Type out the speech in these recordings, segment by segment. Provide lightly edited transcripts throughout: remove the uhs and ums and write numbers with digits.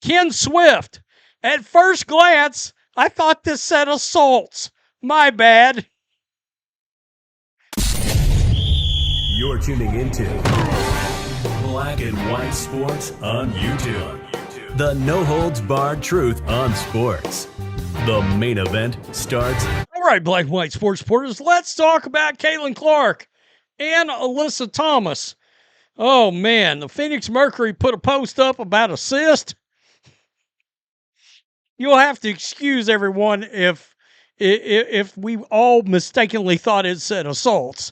Ken Swift. At first glance, I thought this said assaults. My bad. You're tuning into Black and White Sports on YouTube. The no-holds-barred truth on sports. The main event starts. All right, Black and White Sports supporters, let's talk about Caitlin Clark and Alyssa Thomas. Oh, man, the Phoenix Mercury put a post up about assist. You'll have to excuse everyone if we all mistakenly thought it said assaults.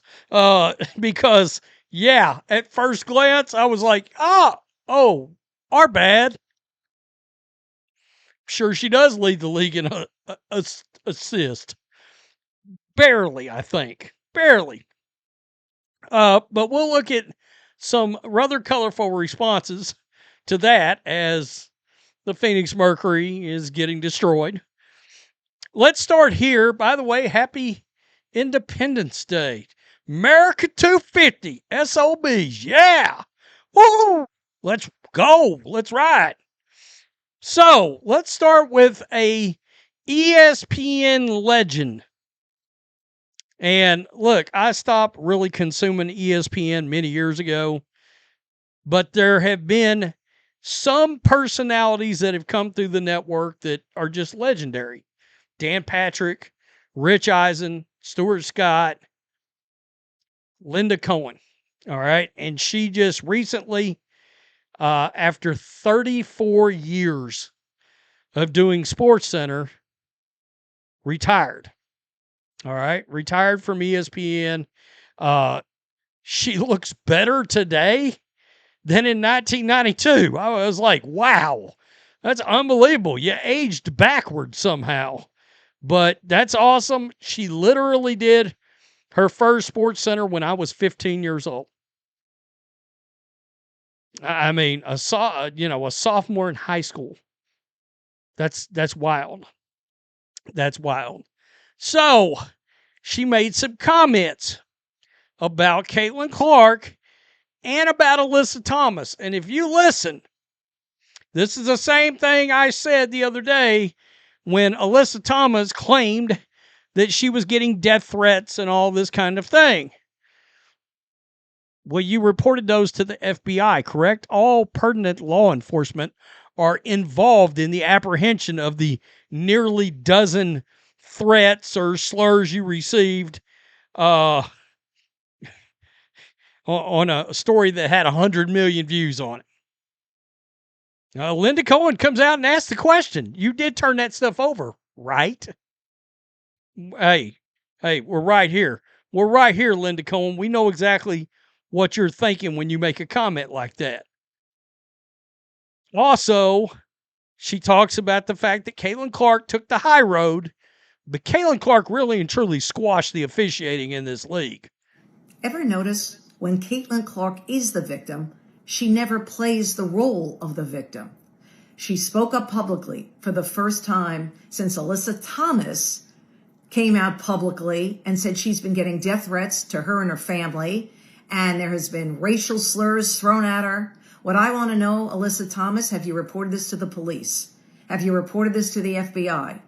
Because, yeah, at first glance, I was like, oh, our bad. Sure, she does lead the league in assist. Barely, I think. Barely. But we'll look at some rather colorful responses to that as the Phoenix Mercury is getting destroyed. Let's start here. By the way, happy Independence Day. America 250, SOBs. Yeah. Woo! Let's go. Let's ride. So let's start with a ESPN legend. And look, I stopped really consuming ESPN many years ago, but there have been some personalities that have come through the network that are just legendary. Dan Patrick, Rich Eisen, Stuart Scott, Linda Cohn. All right. And she just recently, after 34 years of doing SportsCenter, retired. All right. Retired from ESPN. She looks better today than in 1992. I was like, wow, that's unbelievable. You aged backwards somehow. But that's awesome. She literally did her first SportsCenter when I was 15 years old. I mean, a sophomore in high school. That's wild. That's wild. So she made some comments about Caitlin Clark and about Alyssa Thomas. And if you listen, this is the same thing I said the other day when Alyssa Thomas claimed that she was getting death threats and all this kind of thing. Well, you reported those to the FBI, correct? All pertinent law enforcement are involved in the apprehension of the nearly dozen threats or slurs you received on a story that had 100 million views on it. Linda Cohn comes out and asks the question. You did turn that stuff over, right? Hey, we're right here. We're right here, Linda Cohn. We know exactly what you're thinking when you make a comment like that. Also, she talks about the fact that Caitlin Clark took the high road, but Caitlin Clark really and truly squashed the officiating in this league. Ever notice when Caitlin Clark is the victim, she never plays the role of the victim? She spoke up publicly for the first time since Alyssa Thomas came out publicly and said she's been getting death threats to her and her family, and there has been racial slurs thrown at her. What I want to know, Alyssa Thomas, have you reported this to the police? Have you reported this to the FBI?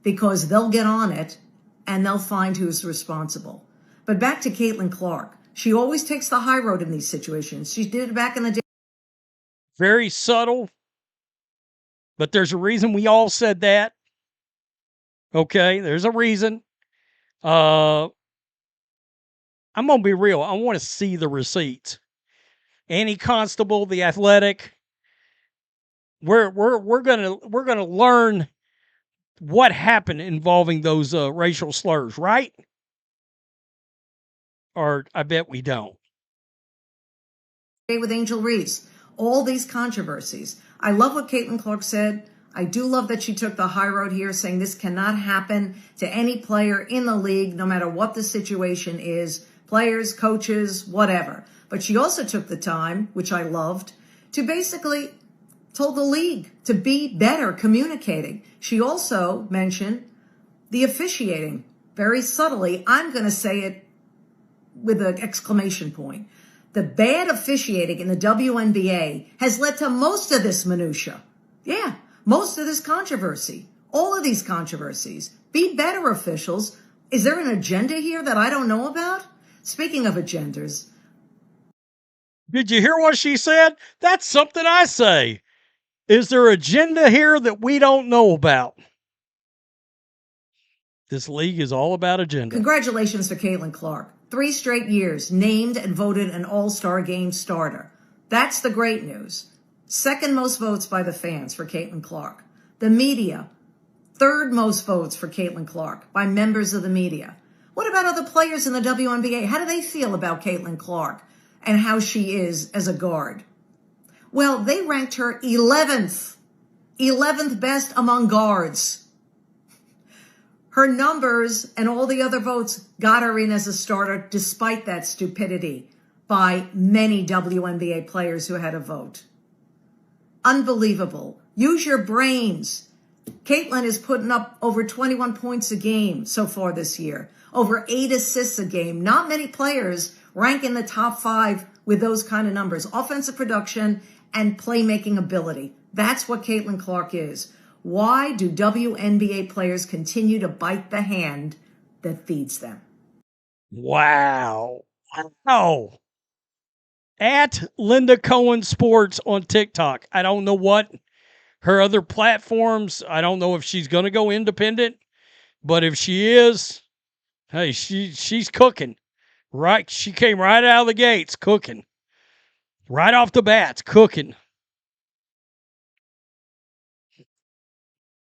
Because they'll get on it and they'll find who's responsible. But back to Caitlin Clark. She always takes the high road in these situations. She did it back in the day. Very subtle, but there's a reason we all said that. Okay, there's a reason. I'm going to be real. I want to see the receipts. Annie Constable, The Athletic. We're gonna learn what happened involving those racial slurs, right? Or I bet we don't. With Angel Reese, all these controversies. I love what Caitlin Clark said. I do love that she took the high road here, saying this cannot happen to any player in the league, no matter what the situation is, players, coaches, whatever. But she also took the time, which I loved, to basically told the league to be better communicating. She also mentioned the officiating very subtly. I'm going to say it with an exclamation point. The bad officiating in the WNBA has led to most of this minutia. Yeah, most of this controversy, all of these controversies. Be better, officials. Is there an agenda here that I don't know about? Speaking of agendas. Did you hear what she said? That's something I say. Is there agenda here that we don't know about? This league is all about agenda. Congratulations to Caitlin Clark. 3 straight years named and voted an All-Star Game starter. That's the great news. Second most votes by the fans for Caitlin Clark. The media, third most votes for Caitlin Clark by members of the media. What about other players in the WNBA? How do they feel about Caitlin Clark and how she is as a guard? Well, they ranked her 11th best among guards. Her numbers and all the other votes got her in as a starter despite that stupidity by many WNBA players who had a vote. Unbelievable. Use your brains. Caitlin is putting up over 21 points a game so far this year, over 8 assists a game. Not many players rank in the top 5 with those kind of numbers. Offensive production and playmaking ability. That's what Caitlin Clark is. Why do WNBA players continue to bite the hand that feeds them? Wow. Oh. At Linda Cohn Sports on TikTok. I don't know what her other platforms. I don't know if she's going to go independent, but if she is, hey, she's cooking. Right? She came right out of the gates cooking. Right off the bats, cooking.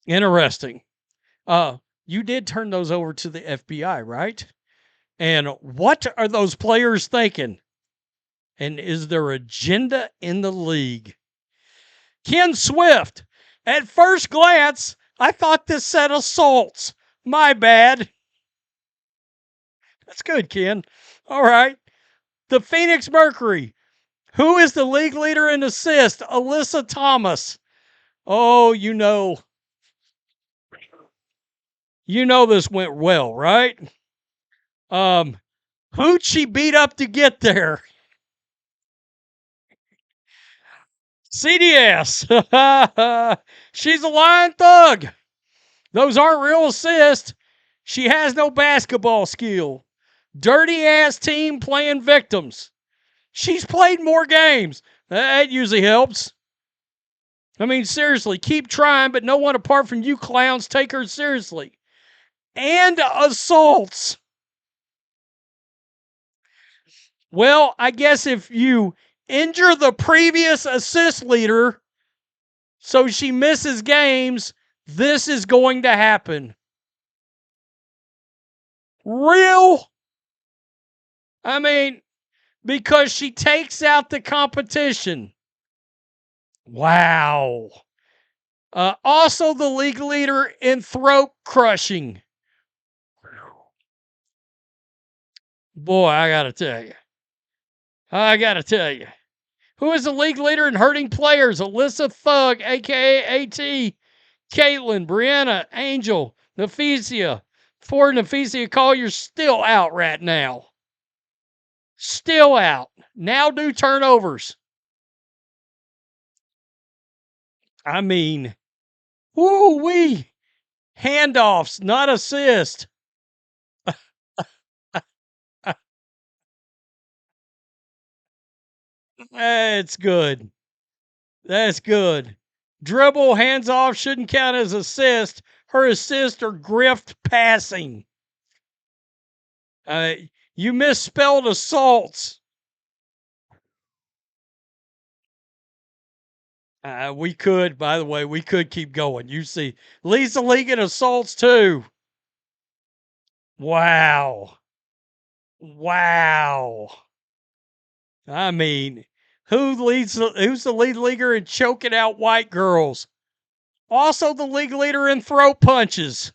Interesting. You did turn those over to the FBI, right? And what are those players thinking? And is there agenda in the league? Ken Swift. At first glance, I thought this said assaults. My bad. That's good, Ken. All right. The Phoenix Mercury. Who is the league leader in assists? Alyssa Thomas. Oh, you know this went well, right? Who'd she beat up to get there? CDS. She's a lying thug. Those aren't real assists. She has no basketball skill. Dirty ass team playing victims. She's played more games. That usually helps. I mean, seriously, keep trying, but no one apart from you clowns take her seriously. And assaults. Well, I guess if you injure the previous assist leader so she misses games, this is going to happen. Real? I mean, because she takes out the competition. Wow. Also the league leader in throat crushing. Boy, I got to tell you. Who is the league leader in hurting players? Alyssa Thug, a.k.a. AT, Caitlin, Brianna, Angel, Nafisia. Ford Nafisia Collier's still out right now. Still out. Now do turnovers. I mean, woo-wee. Handoffs, not assist. That's good. That's good. Dribble, hands off, shouldn't count as assist. Her assists are grift passing. You misspelled assaults. We could, by the way, we could keep going. You see, leads the league in assaults too. Wow. I mean, who's the lead leaguer in choking out white girls? Also the league leader in throat punches.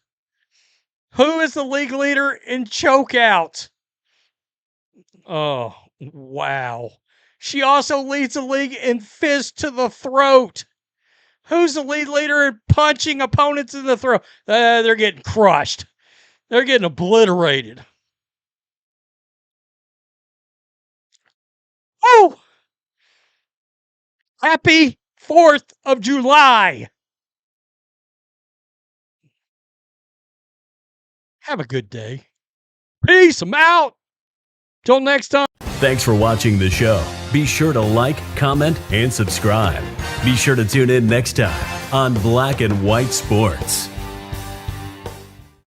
Who is the league leader in chokeouts? Oh, wow. She also leads the league in fist to the throat. Who's the lead leader in punching opponents in the throat? They're getting crushed. They're getting obliterated. Oh! Happy 4th of July. Have a good day. Peace. I'm out. Till next time. Thanks for watching the show. Be sure to like, comment, and subscribe. Be sure to tune in next time on Black and White Sports.